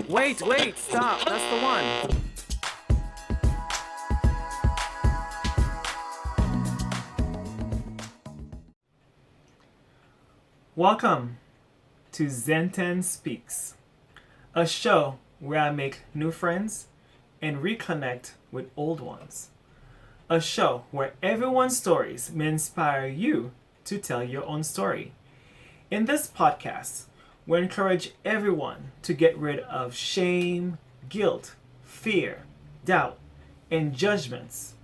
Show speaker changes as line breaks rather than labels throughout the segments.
Wait, stop. That's the one. Welcome to ZEN TENN Speaks, a show where I make new friends and reconnect with old ones. A show where everyone's stories may inspire you to tell your own story. In this podcast, we encourage everyone to get rid of shame, guilt, fear, doubt, and judgments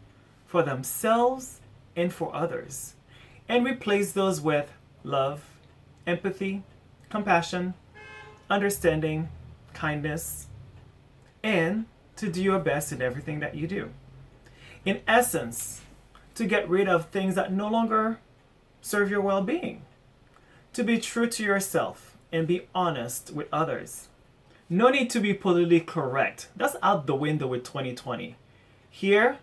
for themselves and for others, and replace those with love, empathy, compassion, understanding, kindness, and to do your best in everything that you do. In essence, to get rid of things that no longer serve your well-being. To be true to yourself and be honest with others. No need to be politically correct. That's out the window with 2020. Here,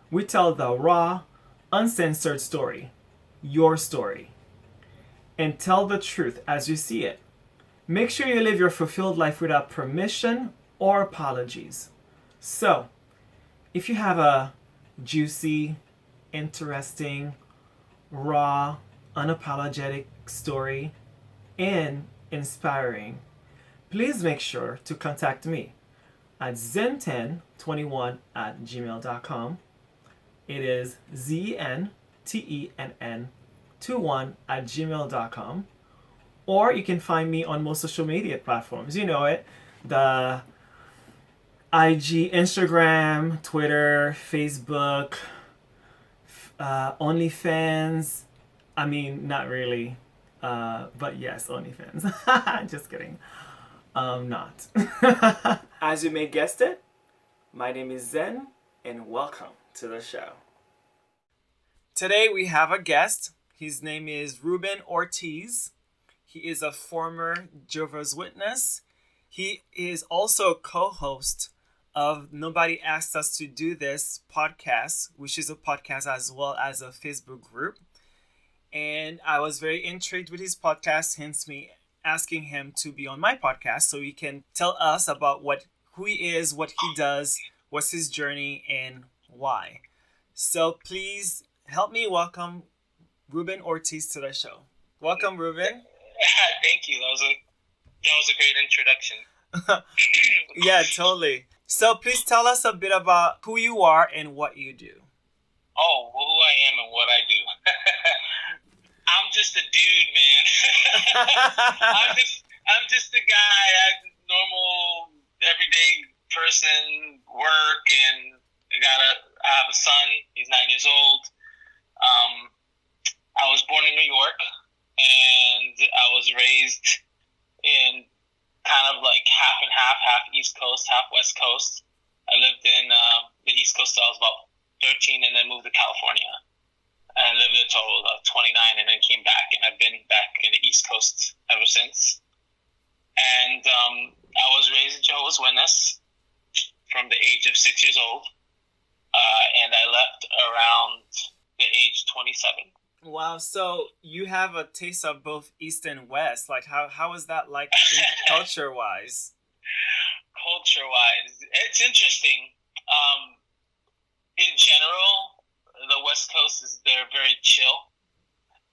we tell the raw, uncensored story. Your story. And tell the truth as you see it. Make sure you live your fulfilled life without permission or apologies. So, if you have a juicy, interesting, raw, unapologetic story and inspiring, please make sure to contact me at zentenn21@gmail.com. It is ZENTENN21@gmail.com. Or you can find me on most social media platforms. You know it. The IG, Instagram, Twitter, Facebook, OnlyFans. I mean, not really. But yes, OnlyFans. Just kidding. Not. As you may guessed it, my name is Zen, and welcome to the show. Today we have a guest. His name is Reuben Ortiz. He is a former Jehovah's Witness. He is also a co-host of Nobody Asked Us to Do This podcast, which is a podcast as well as a Facebook group. And I was very intrigued with his podcast, hence me asking him to be on my podcast so he can tell us about who he is, what he does, what's his journey, and why. So please help me welcome Reuben Ortiz to the show. Welcome, Ruben.
Thank you. That was a great introduction.
Yeah, totally. So please tell us a bit about who you are and what you do.
Oh, who I am and what I do. I'm just a dude, man. I'm just a guy, a normal, everyday person, work, and I have a son. He's 9 years old. I was born in New York, and I was raised in kind of like half and half East Coast, half West Coast. I lived in the East Coast till I was about 13, and then moved to California. And I lived there till I was 29, and then came back, and I've been back in the East Coast ever since. And I was raised a Jehovah's Witness from the age of 6 years old, and I left around the age 27.
Wow, so you have a taste of both East and West. Like, how is that like culture-wise?
Culture-wise, it's interesting. In general, the West Coast they're very chill.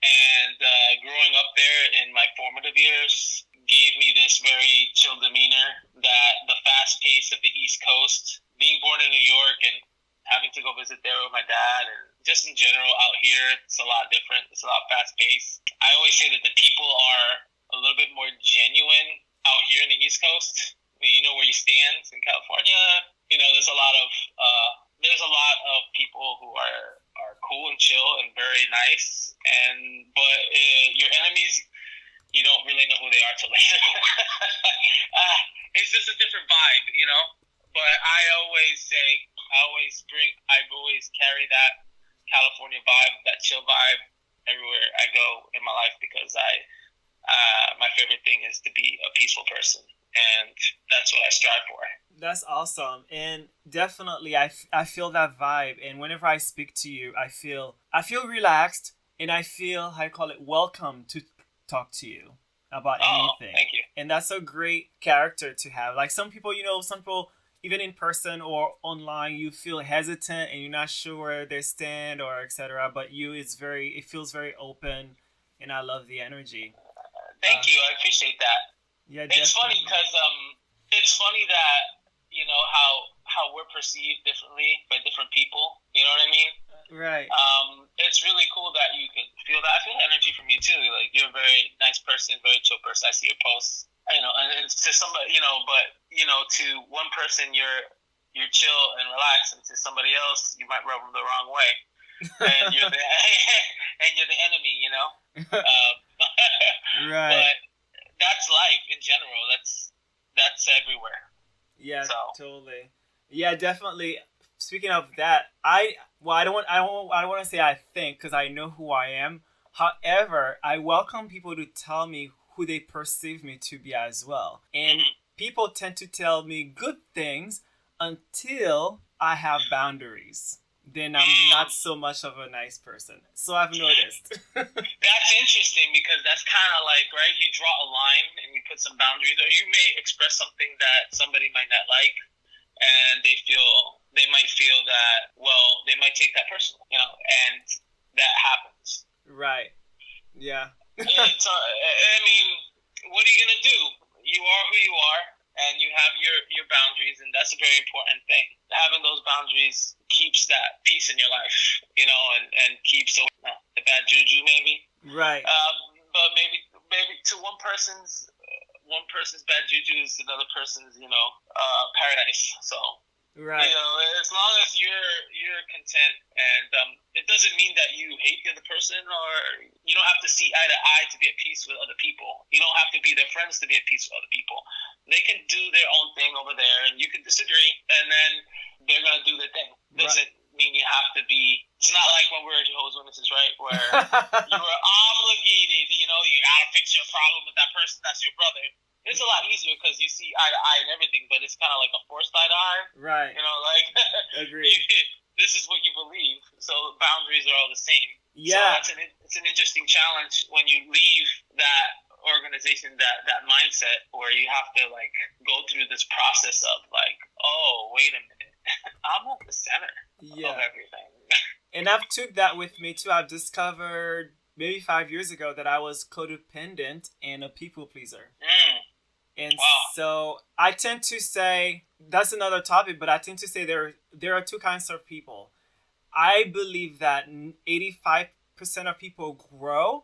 And growing up there in my formative years gave me this very chill demeanor that the fast pace of the East Coast, being born in New York and having to go visit there with my dad, and just in general out here, it's a lot different. It's a lot fast paced. I always say that the people are a little bit more genuine out here in the East Coast. I mean, you know where you stand in California. You know, there's a lot of people who are cool and chill and very nice. But your enemies, you don't really know who they are till later. It's just a different vibe, you know. But I always carry that California vibe, that chill vibe, everywhere I go in my life, because my favorite thing is to be a peaceful person, and that's what I strive for.
That's awesome, and definitely I feel that vibe. And whenever I speak to you, I feel relaxed, and I feel welcome to talk to you. about anything.
Thank you.
And that's a great character to have. Like some people, some people, even in person or online, you feel hesitant and you're not sure where they stand or etc. But it feels very open, and I love the energy.
Thank you. I appreciate that.
Yeah,
it's funny because it's funny that how we're perceived differently by different people. You know what I mean?
Right.
It's really cool that you can feel that. I feel energy from you too. Like you're a very nice person, very chill person. I see your posts. And to somebody, but to one person you're chill and relaxed, and to somebody else you might rub them the wrong way, and you're the enemy.
Right.
But that's life in general. That's everywhere.
Yeah, totally. Yeah, definitely. Speaking of that, I don't want to say I think, because I know who I am. However, I welcome people to tell me who they perceive me to be as well. And people tend to tell me good things until I have boundaries. Then I'm not so much of a nice person. So I've noticed.
That's interesting, because that's kind of like, right, you draw a line and you put some boundaries, or you may express something that somebody might not like, and they might feel that, well, they might take that personal, and that happens.
Right. Yeah.
It's, what are you going to do? You are who you are, and you have your boundaries, and that's a very important thing. Having those boundaries keeps that peace in your life, and keeps the bad juju, maybe.
Right.
But maybe to one person's bad juju is another person's, paradise. So.
Right.
As long as you're content, and it doesn't mean that you hate the other person, or you don't have to see eye to eye to be at peace with other people. You don't have to be their friends to be at peace with other people. They can do their own thing over there, and you can disagree, and then they're gonna do their thing. Doesn't mean you have to be. It's not like when we're Jehovah's Witnesses, right? Where you are obligated. You gotta fix your problem with that person. That's your brother. It's a lot easier because you see eye to eye and everything, but it's kind of like a forced eye to eye.
Right. Agreed.
This is what you believe, so boundaries are all the same.
Yeah.
So it's an interesting challenge when you leave that organization, that mindset, where you have to go through this process of oh, wait a minute, I'm at the center of everything.
And I've took that with me too. I've discovered maybe 5 years ago that I was codependent and a people pleaser. And so I tend to say, that's another topic, but I tend to say there are two kinds of people. I believe that 85% of people grow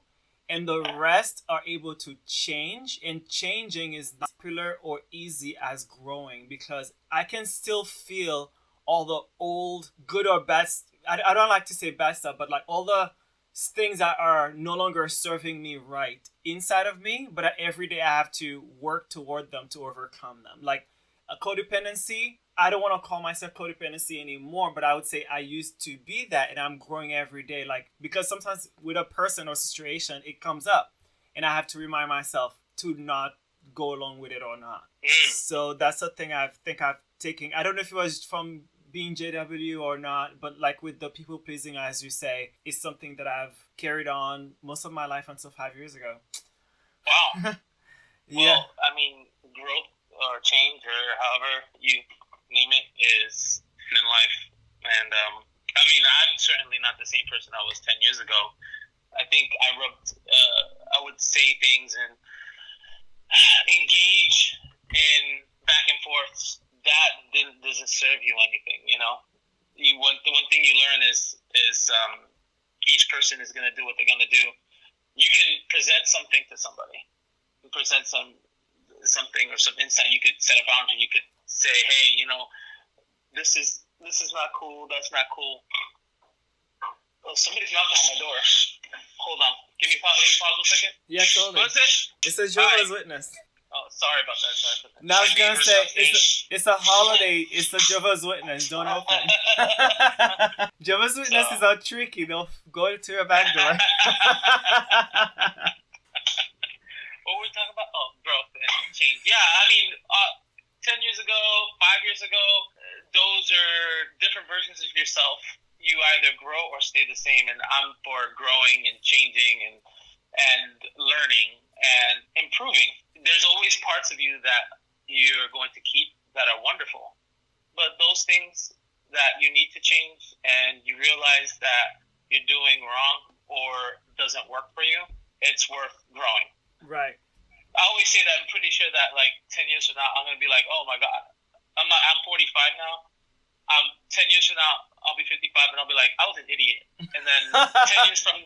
and the rest are able to change. And changing is not popular or easy as growing, because I can still feel all the old good or bad. I don't like to say bad stuff, but all the things that are no longer serving me right inside of me, but every day I have to work toward them to overcome them. Like a codependency, I don't want to call myself codependency anymore, but I would say I used to be that, and I'm growing every day. Because sometimes with a person or situation, it comes up and I have to remind myself to not go along with it or not. So that's the thing I think I've taken. I don't know if it was from being JW or not, but with the people pleasing, as you say, is something that I've carried on most of my life until 5 years ago.
Wow.
Yeah.
Well, growth or change, or however you name it, is in life. And I'm certainly not the same person I was 10 years ago. I think I would say things and engage in back and forth that doesn't serve you anything. The one thing you learn is each person is going to do what they're going to do. You can present something to somebody. You present something or some insight. You could set a boundary. You could say, hey, this is not cool. That's not cool. Oh, somebody's knocking on my door. Hold on. Give me pause a second.
Yeah, totally.
What is it?
It's a Jehovah's Witness.
Oh, sorry about that.
Now I was gonna say it's a holiday. It's a Jehovah's Witness. Don't open. Jehovah's Witnesses are tricky. They'll go to your back door.
What were we talking about? Oh, growth and change. Yeah, 10 years ago, 5 years ago, those are different versions of yourself. You either grow or stay the same, and I'm for growing and changing and learning. and improving. There's always parts of you that you're going to keep that are wonderful, but those things that you need to change and you realize that you're doing wrong or doesn't work for you, it's worth growing.
Right.
I always say that I'm pretty sure that like 10 years from now, I'm going to be like, oh my God, I'm 45 now. 10 years from now, I'll be 55 and I'll be like, I was an idiot. And then 10 years from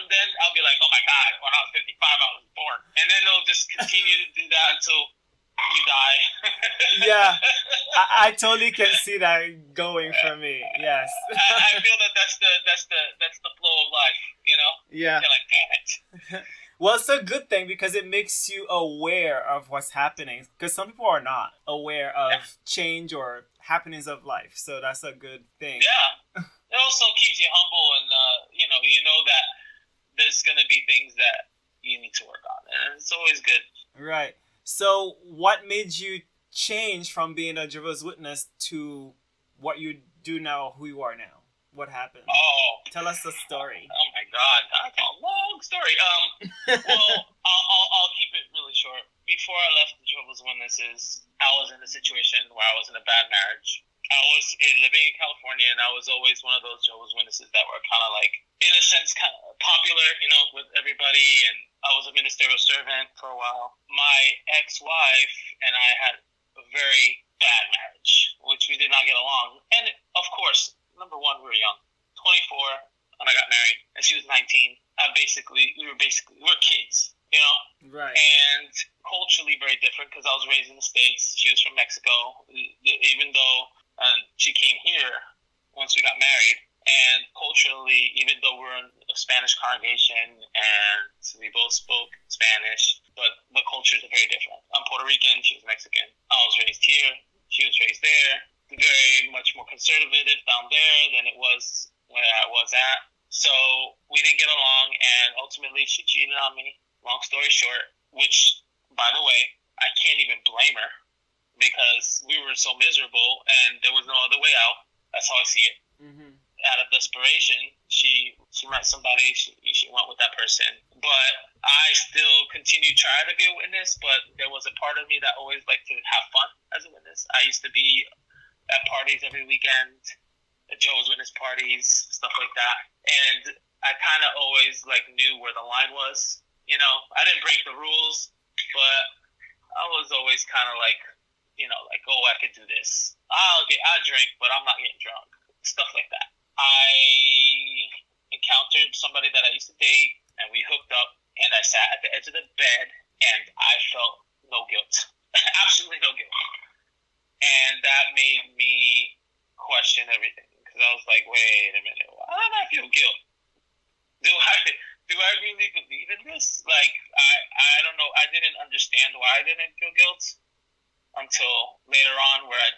then, I'll be like, oh my God, when I was 55, I was born. And then they'll just continue to do that until you die.
Yeah, I totally can see that going for me. Yes.
I feel that that's the flow of life, you know?
Yeah.
You're like, damn it.
Well, it's a good thing because it makes you aware of what's happening. Because some people are not aware of change or happenings of life. So that's a good thing.
Yeah. It also keeps you humble and, you know that there's going to be things that you need to work on. And it's always good.
Right. So what made you change from being a Jehovah's Witness to what you do now, who you are now? What happened?
Oh.
Tell us the story.
Oh my God. That's a long story. Well, I'll keep it really short. Before I left the Jehovah's Witnesses, I was in a situation where I was in a bad marriage. I was living in California, and I was always one of those Jehovah's Witnesses that were kind of like, in a sense, kind of popular, you know, with everybody. And I was a ministerial servant for a while. My ex-wife and I had a very bad marriage, which we did not get along. And of course, number one, we were young, 24, when I got married, and she was 19. We were kids, you know.
Right.
And culturally very different because I was raised in the States. She was from Mexico, even though she came here once we got married. And culturally, even though we're in a Spanish congregation and we both spoke Spanish, but the cultures are very different. I'm Puerto Rican, she was Mexican. I was raised here, she was raised there. Very much more conservative down there than it was where I was at. So we didn't get along, and ultimately she cheated on me. Long story short, which, by the way, I can't even blame her because we were so miserable and there was no other way out. That's how I see it.
Mm-hmm.
Out of desperation, she met somebody, she went with that person. But I still continued trying to be a witness, but there was a part of me that always liked to have fun as a witness. I used to be at parties every weekend, at Jehovah's Witness parties, stuff like that. And I kind of always like knew where the line was. You know, I didn't break the rules, but I was always kind of like, you know, like, oh, I could do this. I'll drink, but I'm not getting drunk. Stuff like that. I encountered somebody that I used to date, and we hooked up, and I sat at the edge of the bed, and I felt no guilt. Absolutely no guilt. And that made me question everything, because I was like, wait a minute, why don't I feel guilt? Do I really believe in this? Like, I don't know. I didn't understand why I didn't feel guilt until later on, where I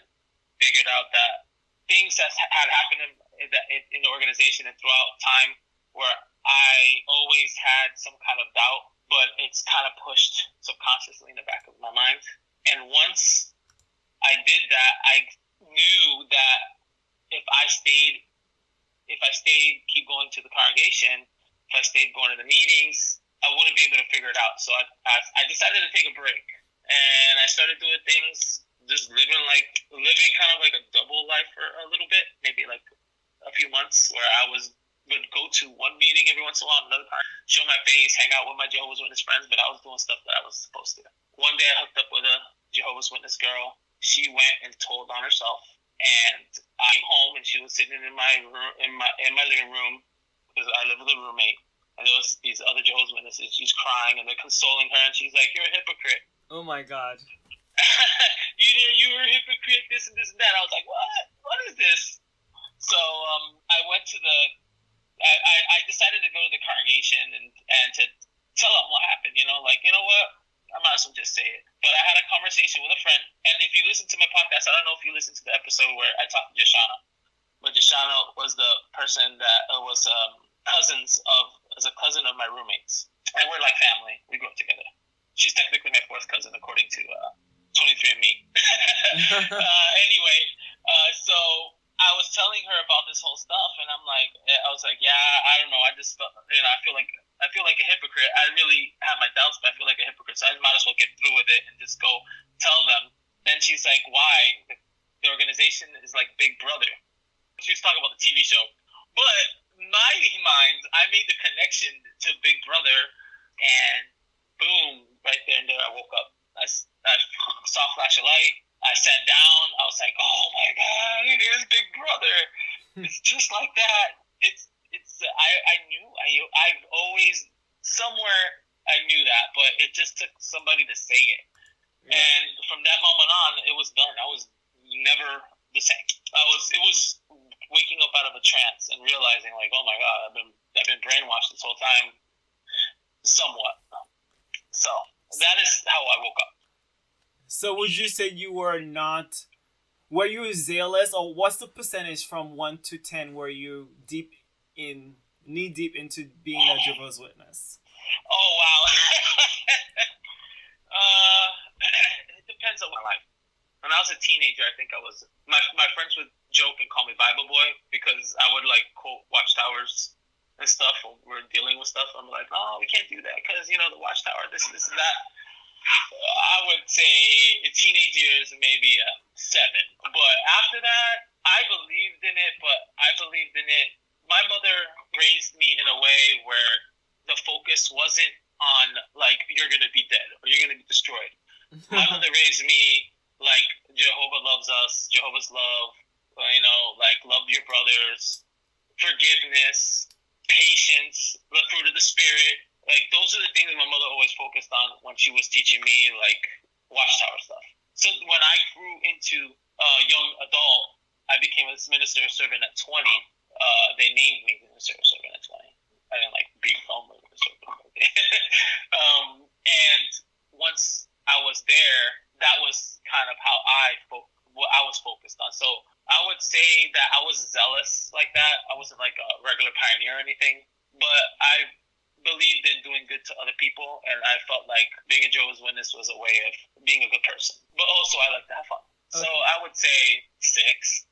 figured out that things that had happened in the organization and throughout time, where I always had some kind of doubt, but it's kind of pushed subconsciously in the back of my mind. And once I did that, I knew that if I stayed, keep going to the congregation, if I stayed going to the meetings, I wouldn't be able to figure it out. So I decided to take a break, and I started doing things, just living kind of like a double life for a little bit, maybe like a few months, where I would go to one meeting every once in a while, another time, show my face, hang out with my Jehovah's Witness friends, but I was doing stuff that I was supposed to. One day I hooked up with a Jehovah's Witness girl. She went and told on herself, and I came home, and she was sitting in my room, in my living room, because I live with a roommate, and there was these other Jehovah's Witnesses. She's crying, and they're consoling her, and she's like, "You're a hypocrite."
Oh my God.
you were a hypocrite, this and this and that. I was like, what is this? So I went to I decided to go to the congregation and to tell them what happened, you know, like, you know what, I might as well just say it. But I had a conversation with a friend, and if you listen to my podcast, I don't know if you listened to the episode where I talked to Joshana, but Joshana was the person that was a cousin of my roommates, and we're like family. We grew up together. She's technically my fourth cousin, according to 23andMe. Anyway, so I was telling her about this whole stuff, and I was like, yeah, I don't know. I just felt, you know, I feel like a hypocrite. I really had my doubts it, so I might as well get through with it and just go tell them. Then she's like, why? The organization is like Big Brother. She was talking about the TV show. But my mind, I made the connection to Big Brother, and boom, right there and there, I woke up. I saw a flash of light. I sat down. I was like, oh my God, it is Big Brother. It's just like that. I knew. I've always, somewhere, I knew that, but it just took somebody to say it. Yeah. And from that moment on, it was done. I was never the same. It was waking up out of a trance and realizing, like, oh my God, I've been brainwashed this whole time, somewhat. So that is how I woke up.
So would you say you were you zealous, or what's the percentage from 1 to 10 were you knee deep into being a Jehovah's Witness?
Oh wow. It depends on my life. When I was a teenager, I think I was. My friends would joke and call me Bible Boy because I would like quote Watchtowers and stuff when we're dealing with stuff. I'm like, oh, we can't do that because the Watchtower, this and that. I would say teenage years maybe 7, but after that, I believed in it. But I believed in it. My mother raised me in a way where the focus wasn't on like you're gonna be dead or you're gonna be destroyed. My mother raised me like Jehovah loves us, Jehovah's love, like love your brothers, forgiveness, patience, the fruit of the Spirit. Like those are the things that my mother always focused on when she was teaching me like Watchtower stuff. So when I grew into a young adult, I became a minister servant at 20. They named me minister servant at 20. I didn't like become a minister servant. And once I was there, that was kind of how what I was focused on. So I would say that I was zealous like that. I wasn't like a regular pioneer or anything, but I believed in doing good to other people, and I felt like being a Jehovah's Witness was a way of being a good person. But also, I like to have fun. Okay. So I would say 6.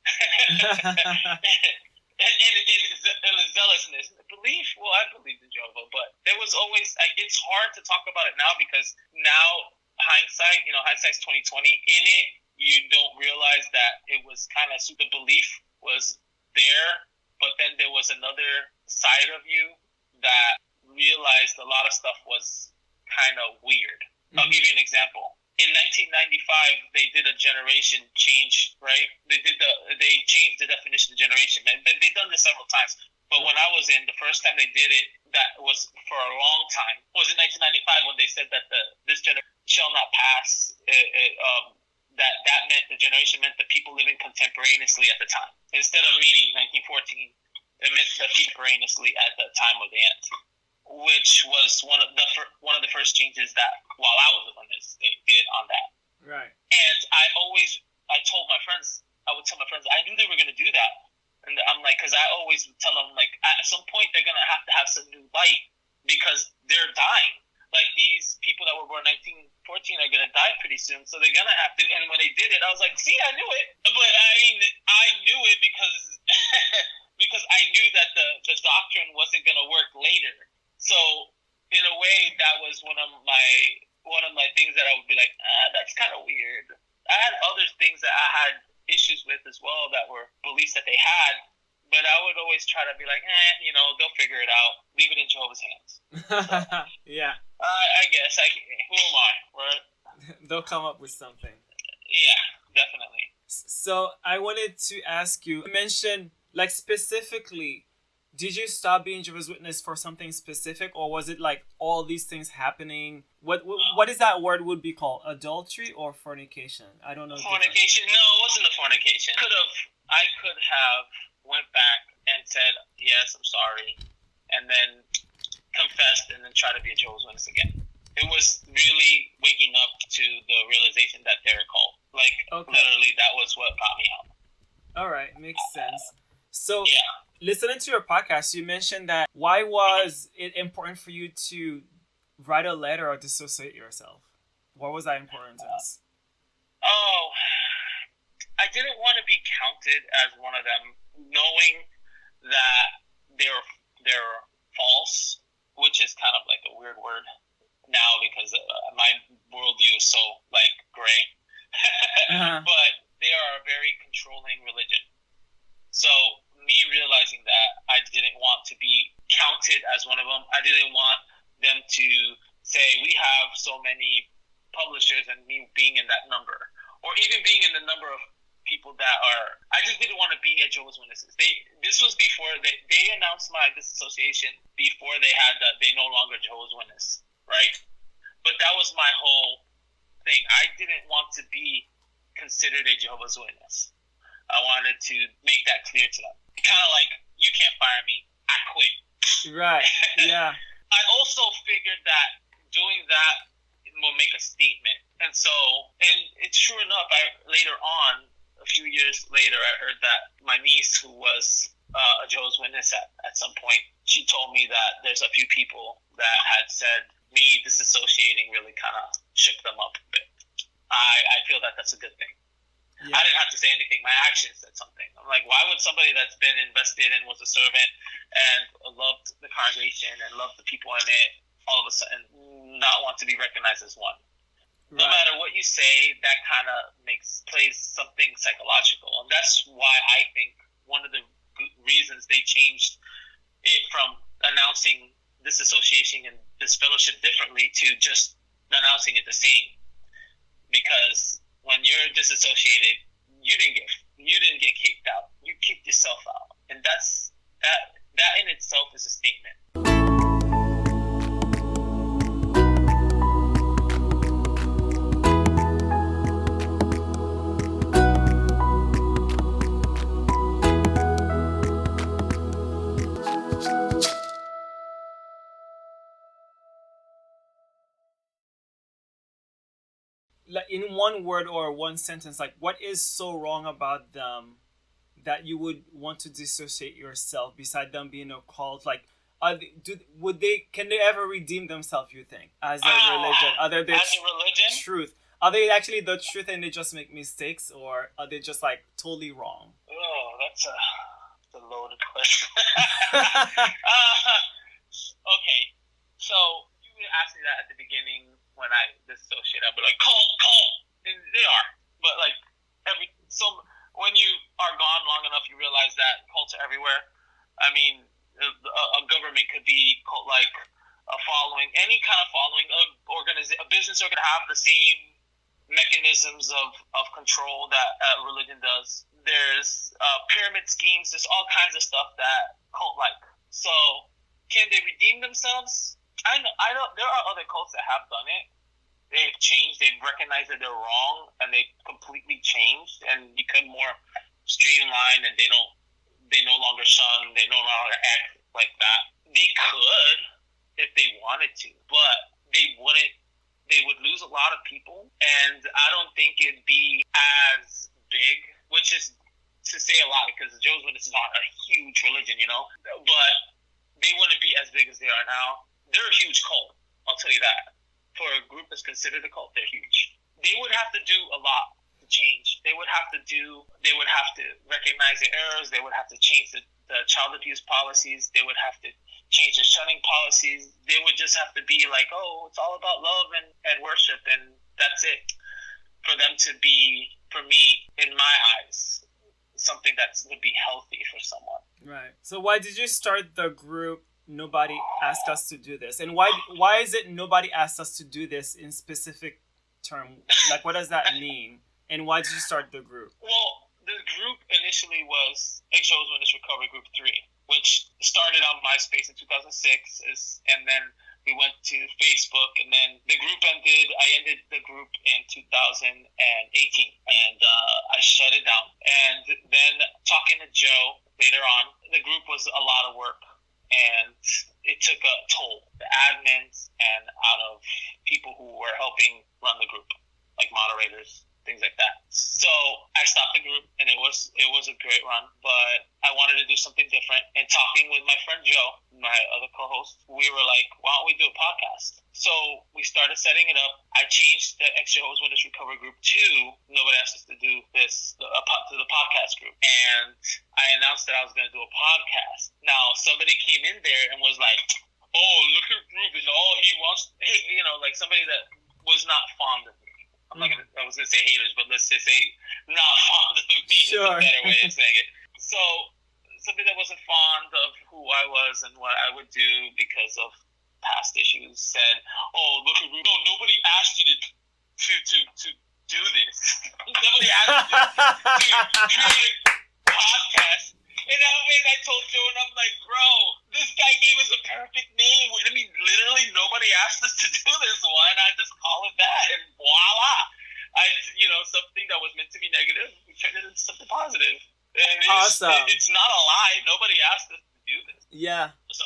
And zealousness, belief. Well, I believed in Jehovah, but there was always like it's hard to talk about it now because now hindsight's 2020. In it, you don't realize that it was kind of the belief was there, but then there was another side of you that realized a lot of stuff was kind of weird. Mm-hmm. I'll give you an example. In 1995, they did a generation change, right? They changed the definition of generation. And they've done this several times. But when I was the first time they did it, that was for a long time. It was in 1995 when they said that this generation shall not pass. That meant the generation meant the people living contemporaneously at the time. Instead of meaning 1914, it meant the contemporaneously at the time of the end, which was one of the first changes that while I was on this, they did on that.
Right.
And I would tell my friends, I knew they were going to do that. And I'm like, because I always would tell them, like, at some point they're going to have some new light because they're dying. Like, these people that were born 1914 are going to die pretty soon, so they're going to have to. And when they did it, I was like, see, I knew it. But, I mean, I knew it because because I knew that the doctrine wasn't going to work later. So, in a way, that was one of my things that I would be like, that's kind of weird. I had other things that I had issues with as well that were beliefs that they had, but I would always try to be like, they'll figure it out. Leave it in Jehovah's hands. So,
yeah.
I guess. Who am I? Right?
They'll come up with something.
Yeah, definitely.
So I wanted to ask you mentioned, like, specifically, did you stop being Jehovah's Witness for something specific, or was it like all these things happening? What is that word would be called? Adultery or fornication? I don't know.
Fornication? No, it wasn't a fornication. I could have went back and said, yes, I'm sorry, and then confessed and then try to be a Jehovah's Witness again. It was really waking up to the realization that they're called. Like, Literally, that was what got me out. All
right, makes sense. So, yeah. Listening to your podcast, you mentioned that why was it important for you to write a letter or dissociate yourself? What was that importance?
I didn't want to be counted as one of them, knowing that they're false, which is kind of like a weird word now because my worldview is so like gray. But they are a very controlling religion. So me realizing that I didn't want to be counted as one of them. I didn't want them to say we have so many publishers and me being in that number, or even being in the number of people that are. I just didn't want to be at Jehovah's Witnesses. This was before they announced my disassociation, before they had that they no longer Jehovah's Witness, right? But that was my whole thing. I didn't want to be considered a Jehovah's Witness. I wanted to make that clear to them. Kind of like, you can't fire me, I quit.
Right, yeah.
I also figured that doing that will make a statement. And so, and it's sure enough, later on, a few years later, I heard that my niece, who was a Jehovah's Witness at some point, she told me that there's a few people that had said me disassociating really kind of shook them up a bit. I feel that that's a good thing. Yeah. I didn't have to say anything. My actions said something. I'm like, why would somebody that's been invested and was a servant and loved the congregation and loved the people in it all of a sudden not want to be recognized as one? Right. No matter what you say, that kind of plays something psychological. And that's why I think one of the reasons they changed it from announcing this association and this fellowship differently to just announcing it the same. Because when you're disassociated, you didn't get kicked out. You kicked yourself out. And that in itself is a statement.
Like, in one word or one sentence, like, what is so wrong about them that you would want to dissociate yourself beside them being a cult? Like, can they ever redeem themselves, you think, as a religion?
As a religion?
Truth. Are they actually the truth and they just make mistakes, or are they just like totally wrong?
Oh, that's a loaded question. Okay, so you asked me that at the beginning when I dissociate. I'd be like, cult, and they are. But like when you are gone long enough, you realize that cults are everywhere. I mean, a government could be cult, like a following, any kind of following. A business are going to have the same mechanisms of control that religion does. There's pyramid schemes. There's all kinds of stuff that cult like. So can they redeem themselves? I know there are other cults that have done it. They've changed. They've recognized that they're wrong, and they completely changed and become more streamlined. And they no longer shun. They no longer act like that. They could if they wanted to, but they wouldn't. They would lose a lot of people, and I don't think it'd be as big. Which is to say a lot, because the Jehovah's Witnesses are a huge religion, but they wouldn't be as big as they are now. They're a huge cult, I'll tell you that. For a group that's considered a cult, they're huge. They would have to do a lot to change. They would have to recognize their errors. They would have to change the child abuse policies. They would have to change the shunning policies. They would just have to be like, oh, it's all about love and worship, and that's it. For them to be, for me, in my eyes, something that would be healthy for someone.
Right. So why did you start the group Nobody Asked Us to Do This? And why is it nobody asked us to do this in specific term? Like, what does that mean? And why did you start the group?
Well, the group initially was Jehovah's Witness Recovery Group 3, which started on MySpace in 2006, and then we went to Facebook, and then the group ended. I ended the group in 2018, and I shut it down. And then talking to Joe later on, the group was a lot of work. And it took a toll, the admins and out of people who were helping run the group, like moderators, things like that. So I stopped the group, and it was a great run, but I wanted to do something different. And talking with my friend Joe, my other co-host, we were like, why don't we do a podcast? So we started setting it up. I changed the Jehovah's Witness Recovery Group to Nobody Asked Us to Do This, to the podcast group. And I announced that I was going to do a podcast. Now, somebody came in there and was like, oh, look at Ruben, all he wants, like somebody that was not fond of me. I was going to say haters, but let's just say not fond of me is a better way of saying it. So, somebody that wasn't fond of who I was and what I would do because of past issues said, oh, look at Ruben. No, nobody asked you to do this. Nobody asked you to create a podcast. And I told Joe, and I'm like, bro, this guy gave us a perfect name. I mean, literally nobody asked us to do this. Why not just call it that? And voila. Something that was meant to be negative, we turned it into something positive. And
awesome.
It's not a lie. Nobody asked us to do this.
Yeah.
So.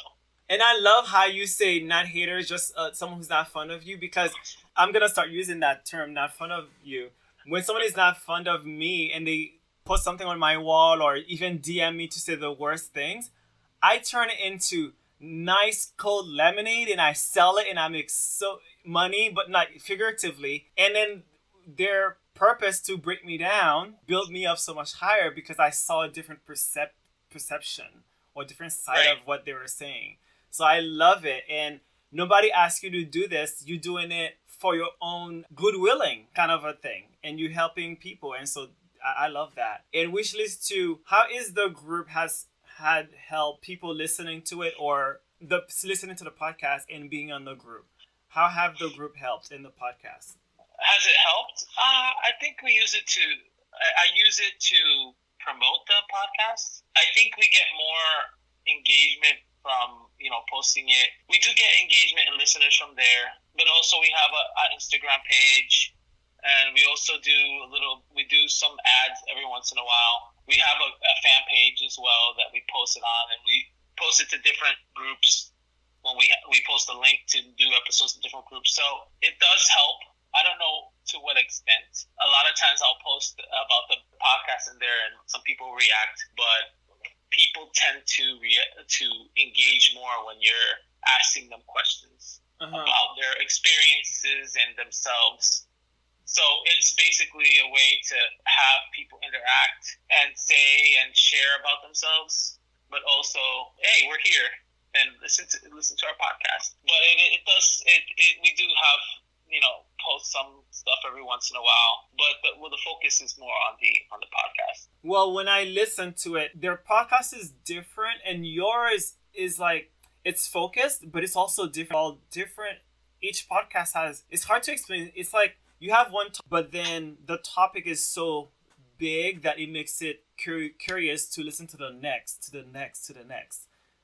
And I love how you say not haters, just someone who's not fond of you, because I'm going to start using that term, not fond of you. When someone is not fond of me and they post something on my wall or even DM me to say the worst things, I turn it into nice cold lemonade and I sell it and I make so money, but not figuratively. And then their purpose to break me down build me up so much higher because I saw a different perception or different side of what they were saying. So I love it. And nobody asked you to do this. You're doing it for your own goodwilling kind of a thing. And you're helping people. And so I love that. And which leads to, how is the group has had help people listening to it or listening to the podcast and being on the group? How have the group helped in the podcast?
Has it helped? I think we use it I use it to promote the podcast. I think we get more engagement from, posting it. We do get engagement and listeners from there, but also we have an Instagram page, and we also we do some ads every once in a while. We have a fan page as well that we post it on, and we post it to different groups when we post a link to do episodes in different groups. So it does help. I don't know to what extent. A lot of times I'll post about the podcast in there and some people react, but people tend to engage more when you're asking them questions about their experiences and themselves. So it's basically a way to have people interact and say and share about themselves, but also, hey, we're here and listen to our podcast. But we do have, post some stuff every once in a while, but the focus is more on the podcast.
Well, when I listen to it, their podcast is different, and yours is like, it's focused, but it's also different. All different. Each podcast has, it's hard to explain. It's like you have one, but then the topic is so big that it makes it curious to listen to the next,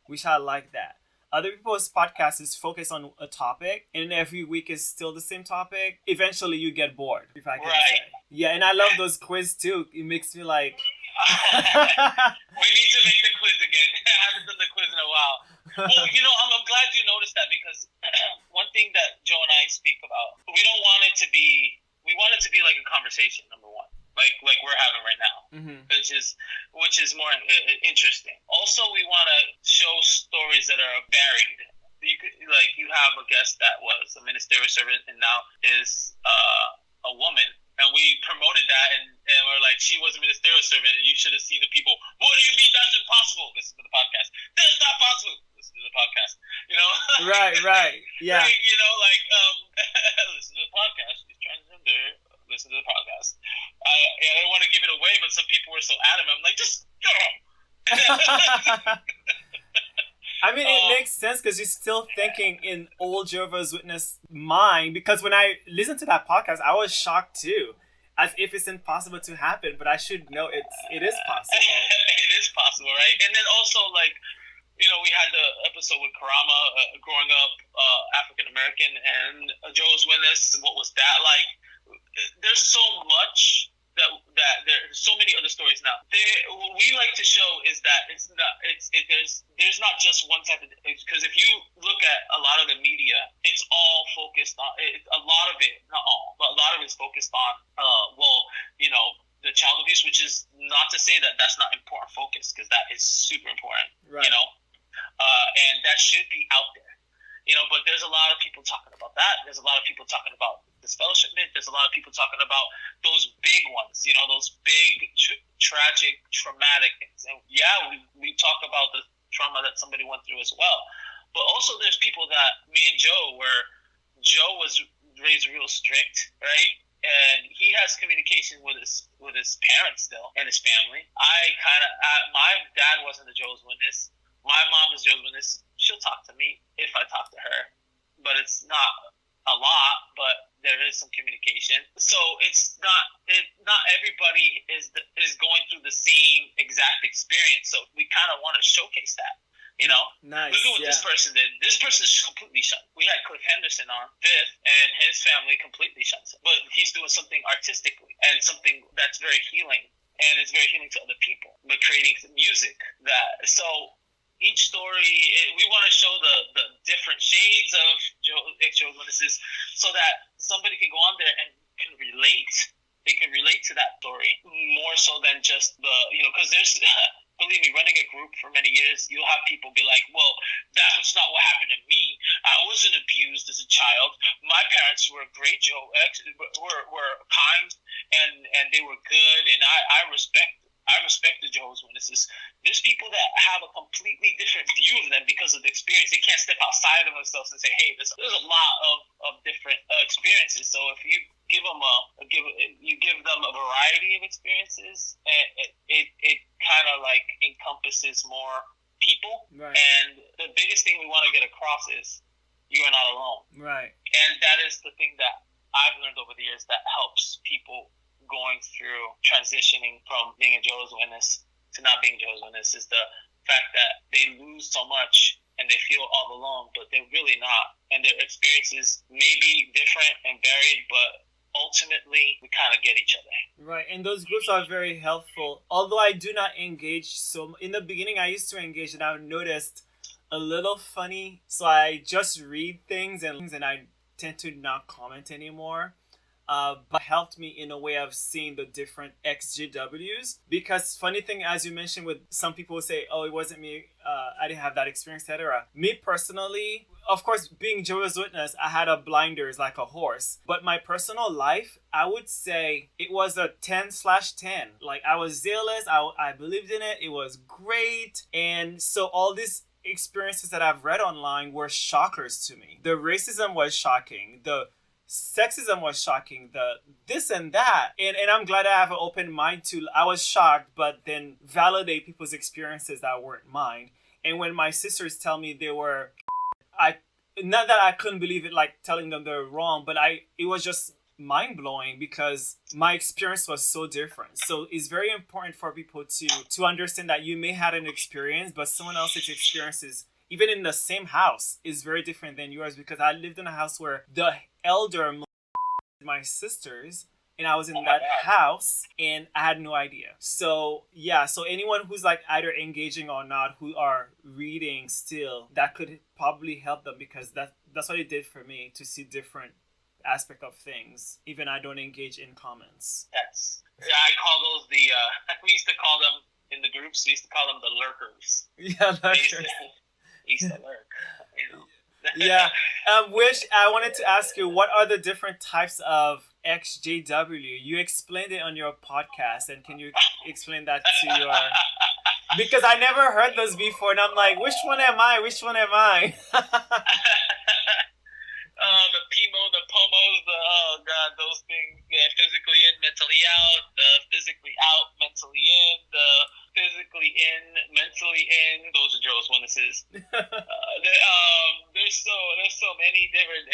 which I like that. Other people's podcast is focused on a topic, and every week is still the same topic. Eventually, you get bored, if I can say. Yeah, and I love those quiz too. It makes me like...
We need to make the quiz again. I haven't done the quiz in a while. Well, I'm glad you noticed that, because one thing that Joe and I speak about, we want it to be like a conversation, number one. Like we're having right now, which is more interesting. Also, we want to show stories that are varied. You have a guest that was a ministerial servant and now is a woman, and we promoted that, and we're like, she was a ministerial servant, and you should have seen the people. What do you mean that's impossible? Listen to the podcast. That's not possible. Listen to the podcast.
Right. Yeah.
Listen to the podcast. He's transgender. Listen to the podcast. I didn't want to give it away, but some people were so adamant. I'm like, just go.
I mean, it makes sense because you're still thinking in old Jehovah's Witness mind. Because when I listened to that podcast, I was shocked too, as if it's impossible to happen. But I should know it is possible.
It is possible, right? And then also, we had the episode with Karama, growing up African American, and Jehovah's Witness. What was that like? There's so much that there's so many other stories now. What we like to show is that there's not just one type of, because if you look at a lot of the media, it's all focused on a lot of it, not all, but a lot of it's focused on the child abuse, which is not to say that that's not important focus, because that is super important,
right.
And that should be out there. But there's a lot of people talking about that. There's a lot of people talking about disfellowshipment. There's a lot of people talking about those big ones, those big, tragic, traumatic things. And yeah, we talk about the trauma that somebody went through as well. But also there's people that, me and Joe, where Joe was raised real strict, right? And he has communication with his parents still and his family. My dad wasn't a Jehovah's Witness. My mom is Jehovah's Witness. She'll talk to me if I talk to her, but it's not a lot. But there is some communication. So it's not everybody is going through the same exact experience. So we kind of want to showcase that. You know,
nice.
Look at what this person did. This person is completely shunned. We had Cliff Henderson on fifth, and his family completely shuns him. But he's doing something artistically and something that's very healing, and it's very healing to other people. But creating music so each story, we want to show the different shades of Jehovah's Witnesses, so that somebody can go on there and can relate. They can relate to that story more so than just because there's. Believe me, running a group for many years, you'll have people be like, well, that was not what happened to me. I wasn't abused as a child. My parents were great, were kind, and they were good, and I respect the Jehovah's Witnesses. There's people that have a completely different view of them because of the experience. They can't step outside of themselves and say, hey, there's a lot of different experiences. So if you give them a variety of experiences, it kind of like encompasses more people.
Right.
And the biggest thing we want to get across is you are not alone.
Right.
And that is the thing that I've learned over the years that helps people going through transitioning from being a Jehovah's Witness to not being a Jehovah's Witness, is the fact that they lose so much and they feel all alone, but they're really not. And their experiences may be different and varied, but ultimately we kind of get each other.
Right, and those groups are very helpful. Although I do not engage in the beginning, I used to engage, and I've noticed a little funny. So I just read things and I tend to not comment anymore. But helped me in a way of seeing the different XJWs. Because funny thing, as you mentioned, with some people say, oh, it wasn't me, I didn't have that experience, etc. Me personally, of course, being Jehovah's Witness, I had a blinders like a horse. But my personal life, I would say it was a 10/10. Like, I was zealous, I believed in it, it was great. And so all these experiences that I've read online were shockers to me. The racism was shocking. The sexism was shocking, the this and that, and I'm glad I have an open mind to. I was shocked, but then validate people's experiences that weren't mine. And when my sisters tell me they were, not that I couldn't believe it, like telling them they're wrong, but it was just mind blowing because my experience was so different. So it's very important for people to understand that you may have an experience, but someone else's experiences, even in the same house, is very different than yours. Because I lived in a house where the elder my sisters, and I was in that house and I had no idea. So yeah, so anyone who's like either engaging or not, who are reading still, that could probably help them, because that's what it did for me, to see different aspect of things, even I don't engage in comments.
I call those we used to call them in the groups, we used to call them the lurkers.
Yeah, lurkers.
Used to lurk, you know.
Yeah. I wanted to ask you, what are the different types of XJW? You explained it on your podcast, and can you explain that to your... Because I never heard those before, and I'm like, which one am I?
The PMO, the POMOs, oh God, those things. Yeah, physically in, mentally out. Physically out, mentally in. The physically in, mentally in. Those are Jehovah's Witnesses. There's so many different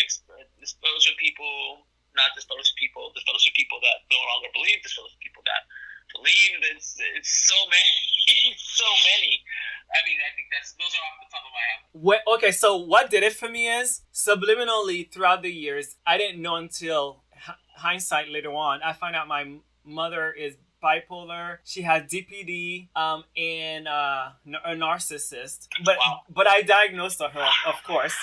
disfellowship people, not disfellowship people, disfellowship people that no longer believe, disfellowship people that believe. It's so many, so many. I mean, I think those are off the top of my head.
Okay, so what did it for me is, subliminally throughout the years, I didn't know until hindsight later on, I found out my mother is bipolar. She has DPD, and a narcissist. But I diagnosed her, of course,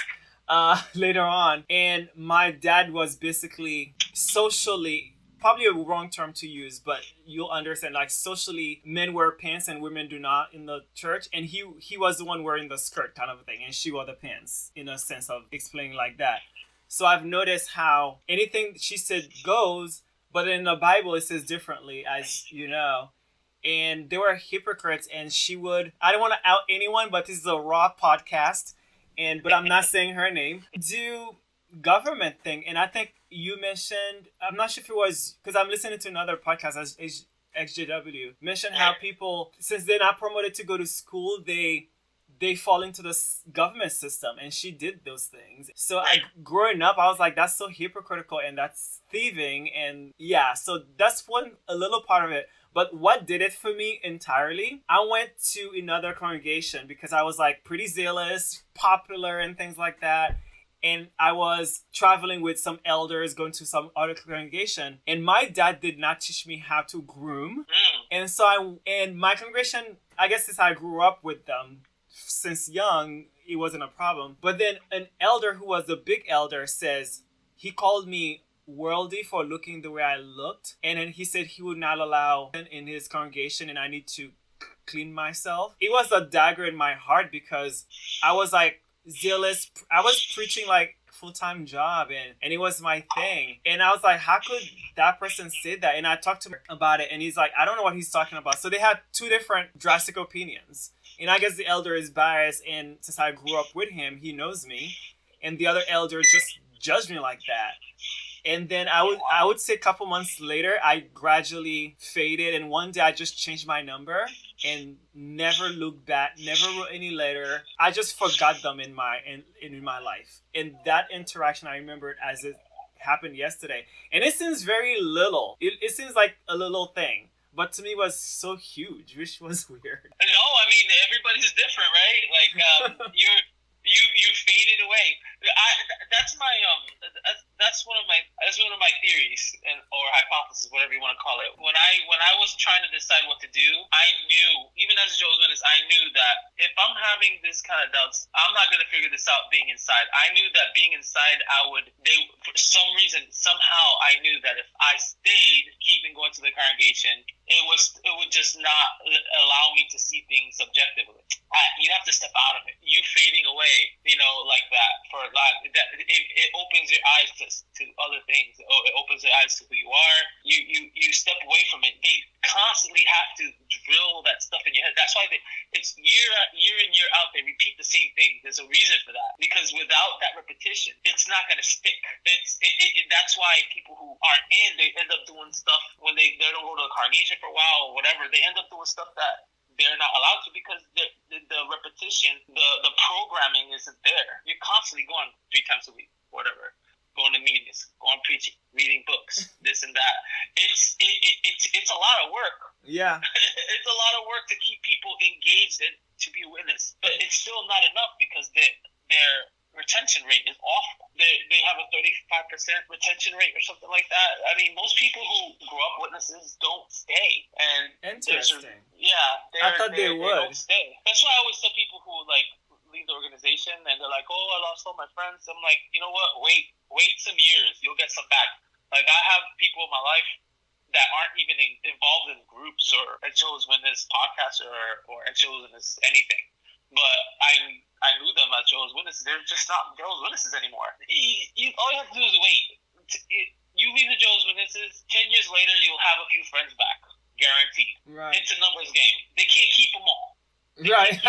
later on. And my dad was basically socially, probably a wrong term to use, but you'll understand, like socially, men wear pants and women do not in the church. And he was the one wearing the skirt kind of thing, and she wore the pants, in a sense of explaining like that. So I've noticed how anything she said goes, but in the Bible it says differently, as you know. And they were hypocrites, and she would, I don't want to out anyone, but this is a raw podcast. but I'm not saying her name, do government thing. And I think you mentioned, I'm not sure if it was, because I'm listening to another podcast as XJW, mentioned how people, since they're not promoted to go to school, they fall into the government system, and she did those things. So growing up, I was like, that's so hypocritical, and that's thieving, and yeah, so that's a little part of it. But what did it for me entirely, I went to another congregation because I was like pretty zealous, popular, and things like that. And I was traveling with some elders, going to some other congregation. And my dad did not teach me how to groom. And so and my congregation, I guess since I grew up with them since young, it wasn't a problem. But then an elder who was a big elder says, he called me worldly for looking the way I looked. And then he said he would not allow in his congregation, and I need to clean myself. It was a dagger in my heart because I was like zealous. I was preaching like full-time job, and it was my thing. And I was like, how could that person say that? And I talked to him about it, and he's like, I don't know what he's talking about. So they had two different drastic opinions. And I guess the elder is biased, and since I grew up with him, he knows me. And the other elder just judged me like that. And then I would say a couple months later, I gradually faded. And one day I just changed my number and never looked back, never wrote any letter. I just forgot them in my life. And that interaction, I remember it as it happened yesterday. And it seems very little. It seems like a little thing. But to me, it was so huge, which was weird.
No, I mean, everybody's different, right? Like, you faded away. That's one of my theories or hypotheses, whatever you want to call it. When I was trying to decide what to do, I knew, even as a Jehovah's Witness, I knew that if I'm having this kind of doubts, I'm not going to figure this out being inside. I knew that being inside, for some reason, somehow, I knew that if I stayed, keeping going to the congregation, it would just not allow me to see things subjectively. You have to step out of it. You fading away, like that for a lot. It opens your eyes to other things. It opens your eyes to who you are. You step away from it. They constantly have to drill that stuff in your head. That's why it's year in, year out. They repeat the same thing. There's a reason for that, because without that repetition, it's not going to stick. That's why people who aren't in, they end up doing stuff when they don't go to the congregation for a while or whatever. They end up doing stuff that they're not allowed to, because the repetition, the programming isn't there. You're constantly going 3 times a week, whatever, going to meetings, going preaching, reading books, this and that. It's a lot of work.
Yeah.
It's a lot of work to keep people engaged and to be a witness, but it's still not enough because their retention rate is awful. They have a 35% retention rate or something like that. I mean, most people who grow up witnesses don't stay. And
interesting.
I
thought they would.
Don't stay. That's why I always tell people who leave the organization and they're like, "Oh, I lost all my friends." I'm like, you know what? Wait some years. You'll get some back. Like, I have people in my life that aren't even involved in groups or Jehovah's Witness podcasts or Jehovah's Witness anything. But I knew them as Jehovah's Witnesses. They're just not Jehovah's Witnesses anymore. All you have to do is wait. You leave the Jehovah's Witnesses, 10 years later, you'll have a few friends back. Guaranteed.
Right.
It's a numbers game. They can't keep them all.
Right.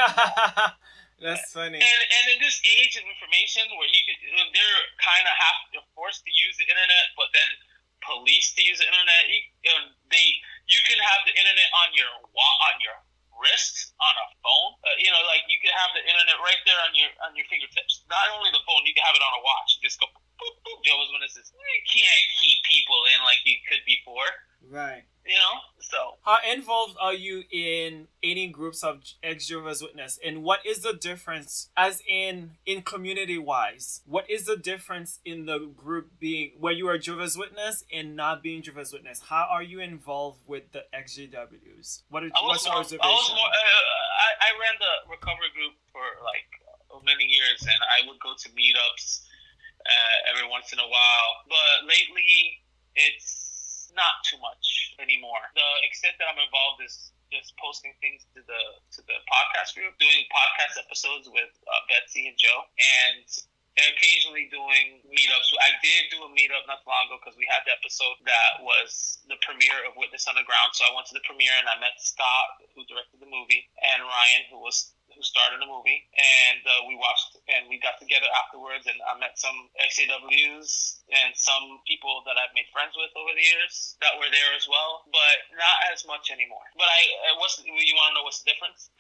That's funny.
And in this age of information where they're kind of they're forced to use the internet, but then police to use the internet, you can have the internet on your wrist, on a phone. You can have the internet right there on your fingertips. Not only the phone, you can have it on a watch. Just go boop, boop. Jehovah's Witnesses. You can't keep people in like you could before.
Right.
So.
How involved are you in any groups of ex-Jehovah's Witness? And what is the difference, as in community-wise? What is the difference in the group being where you are Jehovah's Witness and not being Jehovah's Witness? How are you involved with the ex-JWs? What's your observation?
I ran the recovery group for many years, and I would go to meetups every once in a while. But lately, it's not too much anymore. The extent that I'm involved is just posting things to the podcast group, doing podcast episodes with Betsy and Joe, and occasionally doing meetups. I did do a meetup not too long ago because we had the episode that was the premiere of Witness Underground. So I went to the premiere and I met Scott, who directed the movie, and Ryan, who who starred in the movie, and we watched and we got together afterwards, and I met some XAWs and some people that I've made friends with over the years that were there as well, but not as much anymore. But you want to know what's the difference?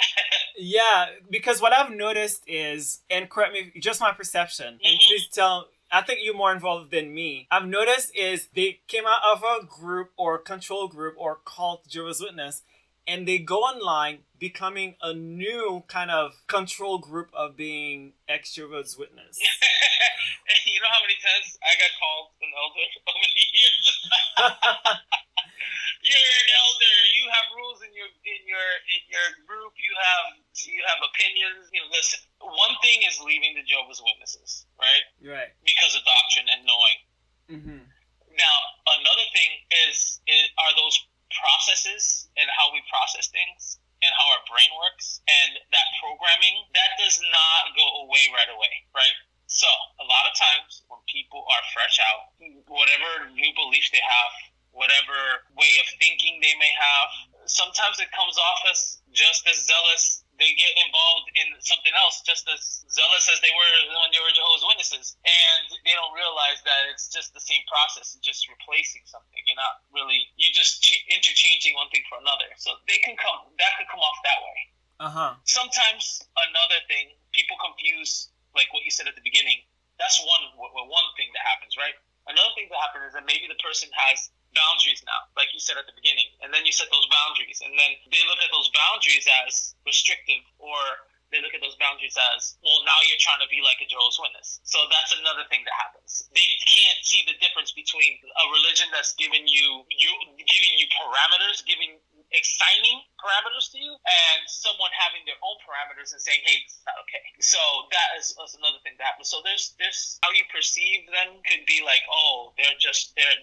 Yeah, because what I've noticed is, and correct me, just my perception, and please tell, I think you're more involved than me. I've noticed is they came out of a group or control group or cult Jehovah's Witness, and they go online becoming a new kind of control group of being ex-Jehovah's Witness.
You know how many times I got called an elder over the years? You're an elder. You have rules in your group. You have opinions. You know, listen. One thing is leaving the Jehovah's Witnesses, right?
Right.
Because of doctrine and knowing. Mm-hmm. Now, another thing are those processes and how we process things and how our brain works and that programming that does not go away right away, right? So a lot of times when people are fresh out, whatever new beliefs they have, whatever way of thinking they may have, sometimes it comes off as just as zealous. They get involved in something else just as zealous as they were when they were Jehovah's Witnesses. And they don't realize that it's just the same process, it's just replacing something. You're just interchanging one thing for another. So that could come off that way. Sometimes another thing, people confuse, like what you said at the beginning. That's one thing that happens, right? Another thing that happens is that maybe the person has boundaries now, like you said at the beginning, and then you set those boundaries, and then they look at those boundaries as restrictive, or they look at those boundaries as, well, now you're trying to be like a Jehovah's Witness. So that's another thing that happens. They can't see the difference between a religion that's giving you parameters, assigning parameters to you, and someone having their own parameters and saying, hey, this is not okay. So that is another thing that happens. So there's how you perceive them could be like, oh, they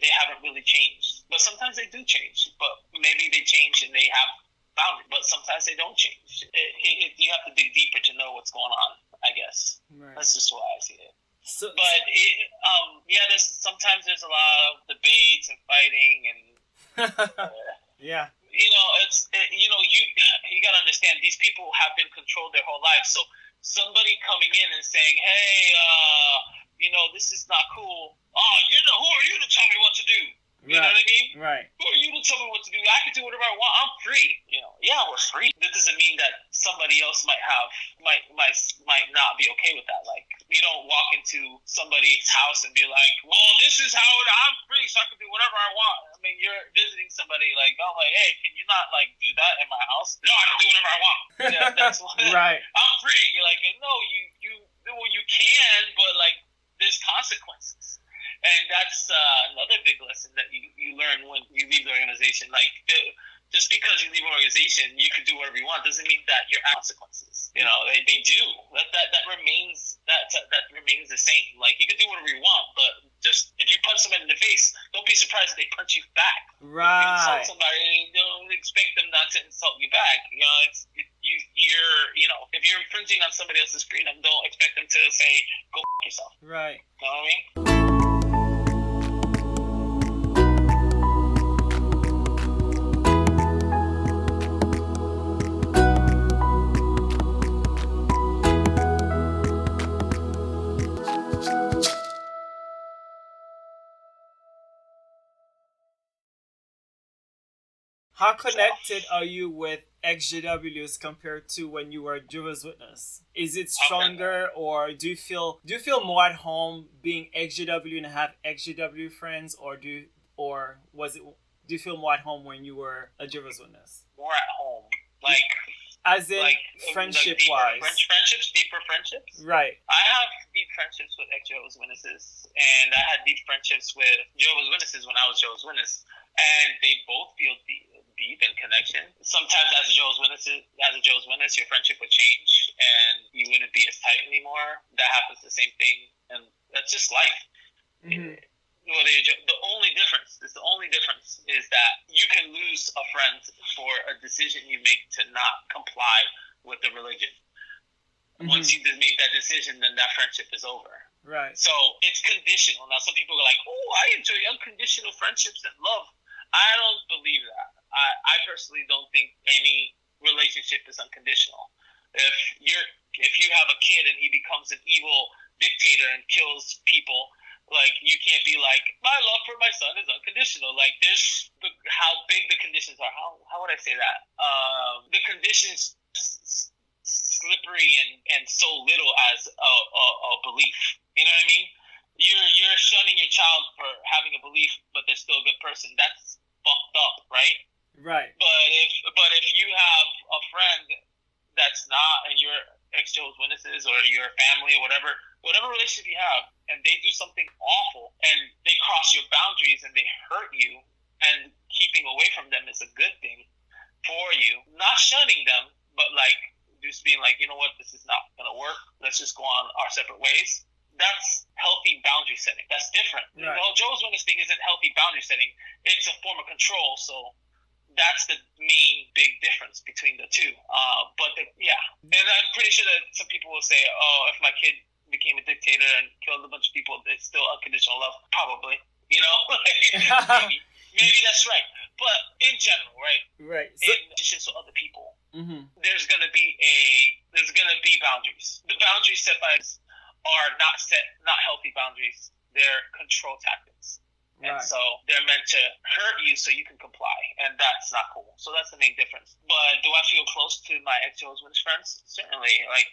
haven't really changed. But sometimes they do change. But maybe they change and they have boundaries, but sometimes they don't change. You have to dig deeper to know what's going on, I guess. Right. That's just why I see it. Sometimes there's a lot of debates and fighting and
yeah.
You gotta understand, these people have been controlled their whole lives. So somebody coming in and saying, hey, this is not cool. Oh, who are you to tell me what to do? You know what I mean?
Right.
Who are you to tell me what to do? I can do whatever I want. I'm free. Yeah, we're free. That doesn't mean that somebody else might not be okay with that. Like, you don't walk into somebody's house and be like, well, this is how I'm free, so I can do whatever I want. I mean, you're visiting somebody, like, I'm like, hey, can you not, like, do that in my house? No, I can do whatever I want. Yeah, that's
right.
I'm free. You're like, no, you can, but, like, there's consequences. And that's another big lesson that you learn when you leave the organization. Like, just because you leave an organization, you can do whatever you want, doesn't mean that you're consequences. They do. That remains the same. Like, you can do whatever you want, but just if you punch somebody in the face, don't be surprised if they punch you back.
Right.
If you insult somebody, don't expect them not to insult you back. If you're infringing on somebody else's freedom, don't expect them to say, go f*** yourself.
Right.
You know what I mean?
How connected are you with ex-JWs compared to when you were Jehovah's Witness? Is it stronger, or do you feel more at home being ex-JW and have ex-JW friends, or do you feel more at home when you were a Jehovah's Witness?
More at home, like
as in friendship-wise.
Deeper friendships.
Right.
I have deep friendships with ex-Jehovah's Witnesses, and I had deep friendships with Jehovah's Witnesses when I was Jehovah's Witness, and they both feel deep in connection. Sometimes as a Jehovah's Witness, your friendship would change, and you wouldn't be as tight anymore. That happens the same thing, and that's just life. Mm-hmm. The only difference is that you can lose a friend for a decision you make to not comply with the religion. Mm-hmm. Once you make that decision, then that friendship is over.
Right.
So it's conditional. Now, some people are like, oh, I enjoy unconditional friendships and love. I don't believe that. I personally don't think any relationship is unconditional. If you have a kid and he becomes an evil dictator and kills people, like, you can't be like, my love for my son is unconditional. Like, there's how big the conditions are. How would I say that? The conditions slippery and so little as a belief. You know what I mean? You're shunning your child for having a belief, but they're still a good person. That's fucked up, right?
Right.
But if you have a friend that's not, and you're ex-Jehovah's Witnesses or your family or whatever relationship you have, and they do something awful and they cross your boundaries and they hurt you, and keeping away from them is a good thing for you. Not shunning them, but like just being like, you know what, this is not gonna work. Let's just go on our separate ways. That's healthy boundary setting. That's different.
Right.
The whole Jehovah's Witness thing isn't healthy boundary setting. It's a form of control. So that's the main big difference between the two. And I'm pretty sure that some people will say, oh, if my kid became a dictator and killed a bunch of people, it's still unconditional love. Probably. You know? maybe that's right. But in general, right?
Right.
In addition to other people, there's gonna be boundaries. The boundaries set by us are not healthy boundaries. They're control tactics. And so they're meant to hurt you so you can comply, and that's not cool. So that's the main difference. But do I feel close to my ex-Jehovah's Witness friends? Certainly. Like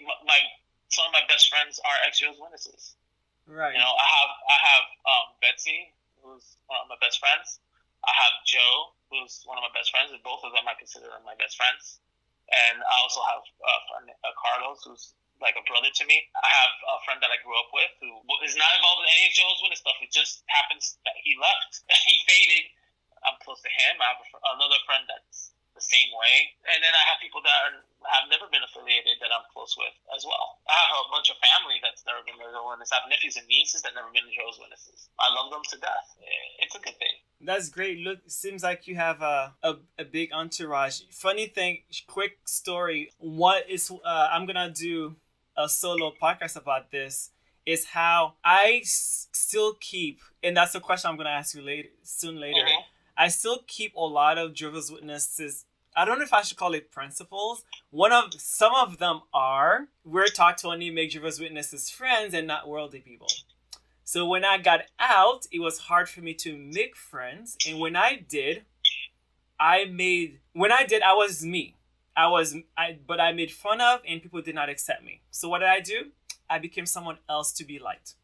some of my best friends are ex-Jehovah's Witnesses.
Right.
You know, I have Betsy, who's one of my best friends. I have Joe, who's one of my best friends, and both of them I consider my best friends. And I also have a friend, Carlos, who's like a brother to me. I have a friend that I grew up with who is not involved in any Jehovah's Witness stuff. It just happens that he left. He faded. I'm close to him. I have another friend that's the same way. And then I have people that have never been affiliated that I'm close with as well. I have a bunch of family that's never been Jehovah's Witness. I have nephews and nieces that never been Jehovah's Witnesses. I love them to death. It's a good thing.
That's great. Look, seems like you have a big entourage. Funny thing, quick story. What is I'm gonna do a solo podcast about this, is how I still keep, and that's a question I'm gonna ask you later. I still keep a lot of Jehovah's Witnesses. I don't know if I should call it principles. Some of them are, we're taught to only make Jehovah's Witnesses friends and not worldly people. So when I got out, it was hard for me to make friends. And when I did, I was me. But I made fun of, and people did not accept me. So what did I do? I became someone else to be liked.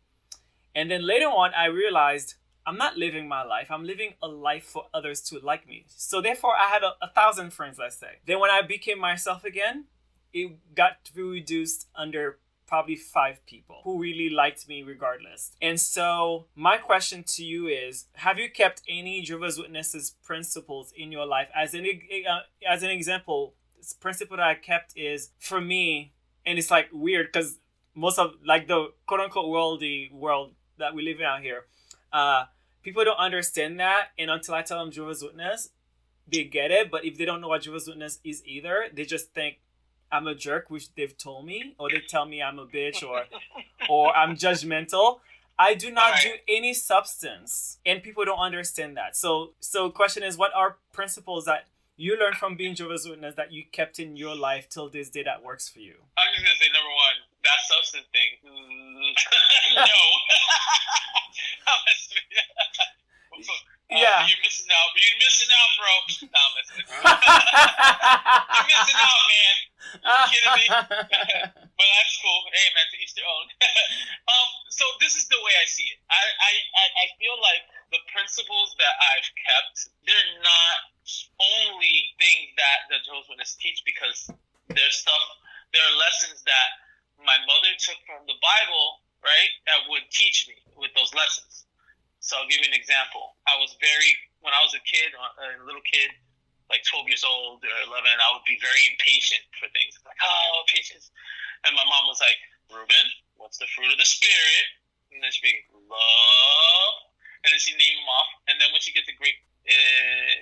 And then later on, I realized I'm not living my life. I'm living a life for others to like me. So therefore, I had 1,000 friends, let's say. Then when I became myself again, it got to be reduced under probably 5 people who really liked me regardless. And so my question to you is, have you kept any Jehovah's Witnesses principles in your life? As an example, this principle that I kept is, for me, and it's like weird because most of like the quote unquote worldly world that we live in out here, people don't understand that. And until I tell them Jehovah's Witness, they get it. But if they don't know what Jehovah's Witness is either, they just think I'm a jerk, which they've told me, or they tell me I'm a bitch, or I'm judgmental. I do not do any substance, and people don't understand that. So question is, what are principles that you learned from being Jehovah's Witness that you kept in your life till this day that works for you?
I'm just gonna say, number one, that substance thing. No.
Yeah.
You're missing out. You're missing out, bro. Nah, I'm listening. You're missing out, man. Are you kidding me? But that's cool. Hey, man, to each their own. So this is the way I see it. I feel like the principles that I've kept, they're not only things that the Jehovah's Witnesses teach, because there are lessons that my mother took from the Bible, right, that would teach me with those lessons. So I'll give you an example. When I was a kid, a little kid, like 12 years old or 11, I would be very impatient for things. Like, oh, patience. And my mom was like, Ruben, what's the fruit of the Spirit? And then she'd be like, love. And then she'd name them off. And then when she gets to great,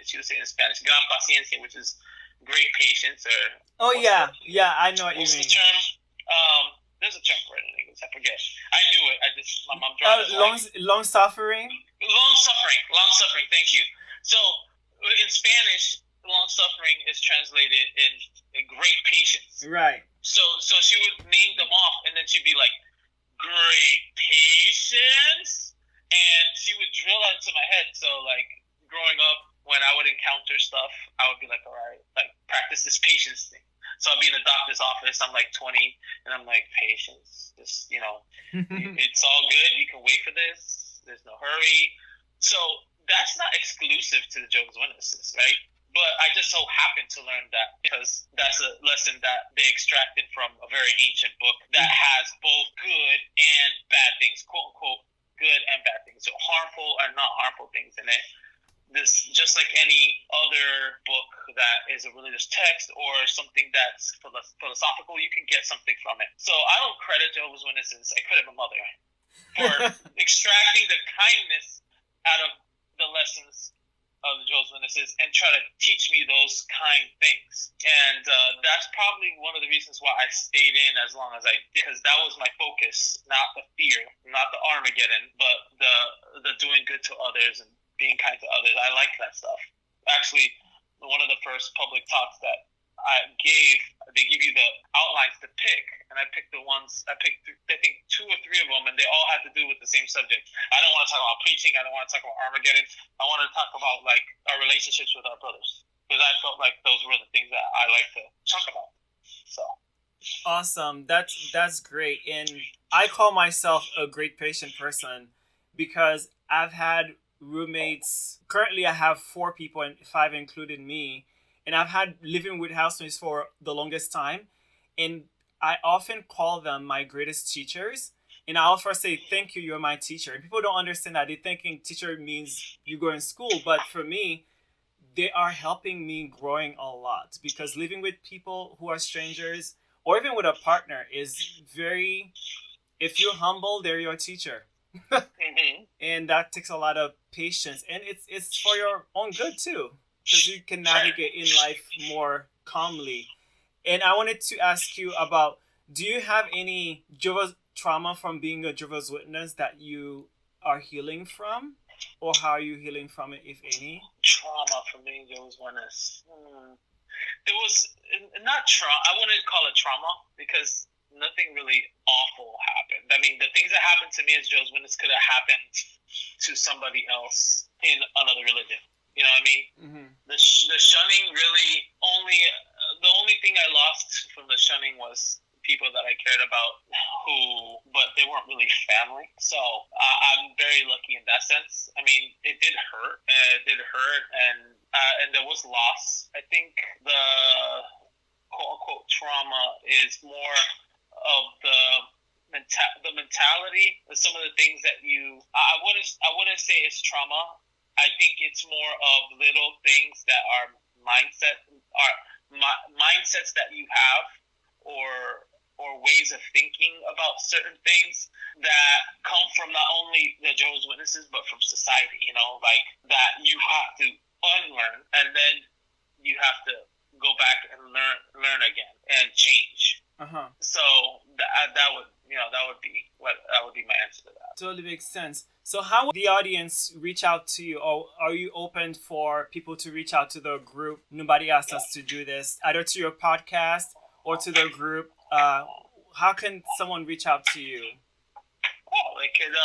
she would say in Spanish, gran paciencia, which is great patience. Or
yeah, I know what you mean.
What's the term? There's a term for it in English. I forget. I knew it. My mom dropped it.
Long suffering.
Long suffering. Thank you. So in Spanish, long suffering is translated in great patience.
Right.
So she would name them off, and then she'd be like, "Great patience," and she would drill that into my head. So like growing up, when I would encounter stuff, I would be like, "All right, like practice this patience thing." So I'll be in the doctor's office. I'm like 20, and I'm like, "Patience, just it's all good. You can wait for this. There's no hurry." So that's not exclusive to the Jehovah's Witnesses, right? But I just so happened to learn that because that's a lesson that they extracted from a very ancient book that has both good and bad things, quote unquote, good and bad things, so harmful and not harmful things in it. This, just like any other book that is a religious text or something that's philosophical, you can get something from it. So I don't credit Jehovah's Witnesses. I credit my mother for extracting the kindness out of the lessons of the Jehovah's Witnesses and try to teach me those kind things. And that's probably one of the reasons why I stayed in as long as I did, because that was my focus, not the fear, not the Armageddon, but the doing good to others and being kind to others. I like that stuff. Actually, one of the first public talks that I gave, they give you the outlines to pick, and I picked I think 2 or 3 of them, and they all had to do with the same subject. I don't want to talk about preaching. I don't want to talk about Armageddon. I want to talk about like our relationships with our brothers, because I felt like those were the things that I like to talk about. So
awesome. That's great. And I call myself a great patient person because I've had roommates. Currently, I have 4 people, and 5 included me. And I've had living with housemates for the longest time. And I often call them my greatest teachers. And I'll first say, thank you, you're my teacher. And people don't understand that. They're thinking teacher means you go in school. But for me, they are helping me growing a lot. Because living with people who are strangers, or even with a partner, is very, if you're humble, they're your teacher. And that takes a lot of patience. And it's for your own good too, because you can navigate in life more calmly. And I wanted to ask you about, do you have any Jehovah's trauma from being a Jehovah's Witness that you are healing from? Or how are you healing from it, if any?
Trauma from being Jehovah's Witness. There was not trauma. I wouldn't call it trauma because nothing really awful happened. I mean, the things that happened to me as Jehovah's Witness could have happened to somebody else in another religion. You know what I mean? Mm-hmm. The shunning really the only thing I lost from the shunning was people that I cared about, but they weren't really family. So I'm very lucky in that sense. I mean, it did hurt. And there was loss. I think the quote unquote trauma is more of the mentality, some of the things that I wouldn't say it's trauma. I think it's more of little things that are mindsets that you have, or ways of thinking about certain things that come from not only the Jehovah's Witnesses but from society. You know, like that you have to unlearn, and then you have to go back and learn again and change. So that would be my answer to that.
Totally makes sense. So how would the audience reach out to you, or are you open for people to reach out to the group? Nobody asked us to do this, either to your podcast or to the group. How can someone reach out to you?
Oh, they could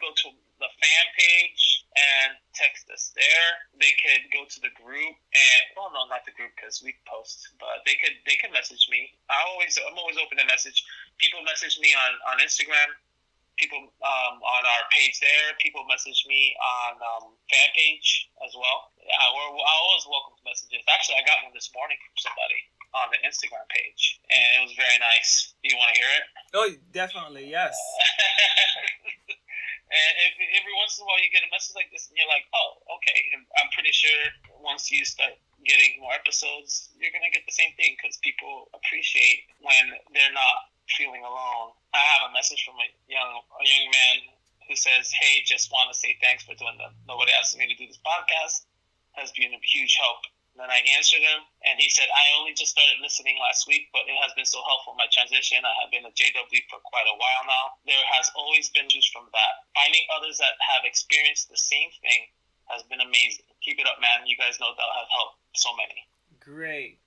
go to the fan page and text us there. They could go to the group and not the group because we post, but they could message me. I'm always open to message. People message me on Instagram. People on our page there. People message me on fan page as well. Yeah, we're always welcome to messages. Actually, I got one this morning from somebody on the Instagram page, and it was very nice. Do you want to hear it?
Oh, definitely, yes.
And every once in a while you get a message like this, and you're like, oh, okay. And I'm pretty sure once you start getting more episodes, you're going to get the same thing, because people appreciate when they're not feeling alone. I have a message from a young man who says, hey, just want to say thanks for doing the Nobody Asked Me to Do This podcast. Has been a huge help. And then I answered him, and he said, I only just started listening last week, but it has been so helpful in my transition. I have been a JW for quite a while now. There has always been juice from that. Finding others that have experienced the same thing has been amazing. Keep it up, man. You guys know that has helped so many.
Great.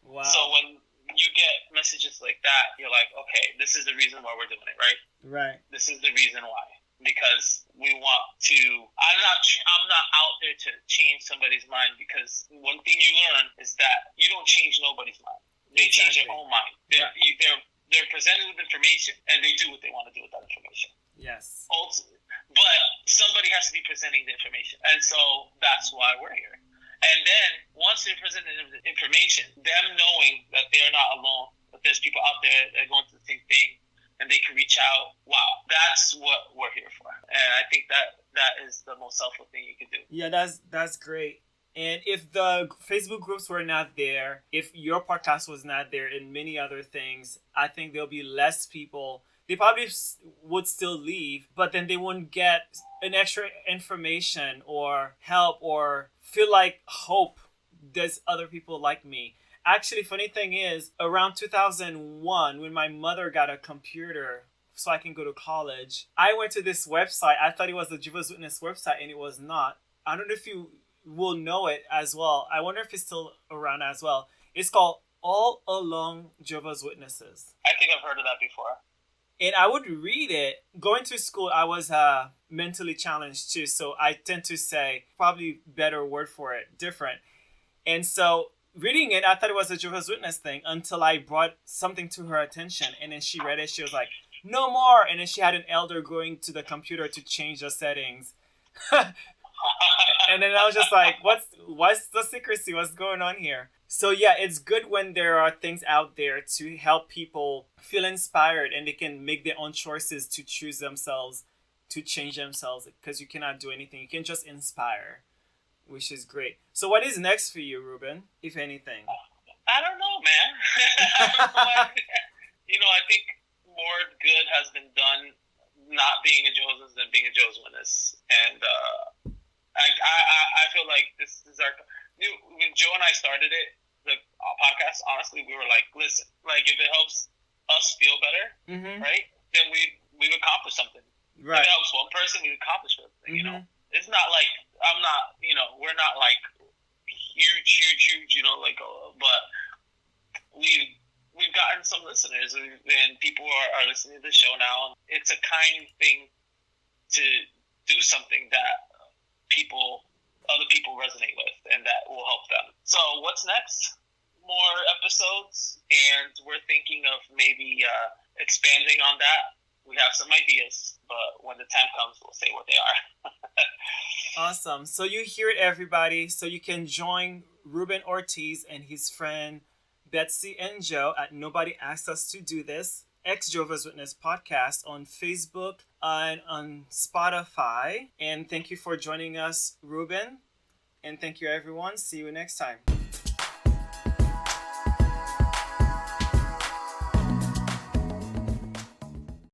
Wow.
So when you get messages like that, you're like, okay, this is the reason why we're doing it, right?
Right.
This is the reason why. Because we want to. I'm not out there to change somebody's mind, because one thing you learn is that you don't change nobody's mind. They change their own mind. They're presented with information, and they do what they want to do with that information.
Yes.
But somebody has to be presenting the information, and so that's why we're here. And then once they're presented the information, them knowing that they're not alone, that there's people out there that are going through the same thing, and they can reach out. Wow, that's what we're here for. And I think that is the most helpful thing you can do.
Yeah, that's great. And if the Facebook groups were not there, if your podcast was not there, and many other things, I think there'll be less people. They probably would still leave, but then they wouldn't get an extra information or help or feel like hope. There's other people like me. Actually, funny thing is, around 2001, when my mother got a computer so I can go to college, I went to this website. I thought it was the Jehovah's Witness website, and it was not. I don't know if you will know it as well. I wonder if it's still around as well. It's called All Along Jehovah's Witnesses.
I think I've heard of that before.
And I would read it. Going to school, I was mentally challenged too, so I tend to say, probably better word for it, different. And so reading it, I thought it was a Jehovah's Witness thing until I brought something to her attention. And then she read it. She was like, no more. And then she had an elder going to the computer to change the settings. And then I was just like, what's the secrecy? What's going on here? So yeah, it's good when there are things out there to help people feel inspired, and they can make their own choices to choose themselves, to change themselves, because you cannot do anything. You can just inspire, which is great. So what is next for you, Ruben, if anything?
I don't know, man. I think more good has been done not being a Jehovah's than being a Jehovah's Witness. And I feel like this is when Joe and I started it, the podcast, honestly, we were like, listen, like if it helps us feel better, right, then we've accomplished something.
Right.
If it helps one person, we've accomplished something, It's not like, we're not like huge, but we've gotten some listeners, and people are listening to the show now. It's a kind thing to do something that other people resonate with, and that will help them. So what's next? More episodes, and we're thinking of maybe expanding on that. We have some ideas, but when the time comes, we'll say what they are.
Awesome. So you hear it, everybody. So you can join Reuben Ortiz and his friend Betsy and Joe at Nobody Asked Us to Do This, ex-Jehovah's Witness podcast on Facebook and on Spotify. And thank you for joining us, Ruben. And thank you, everyone. See you next time.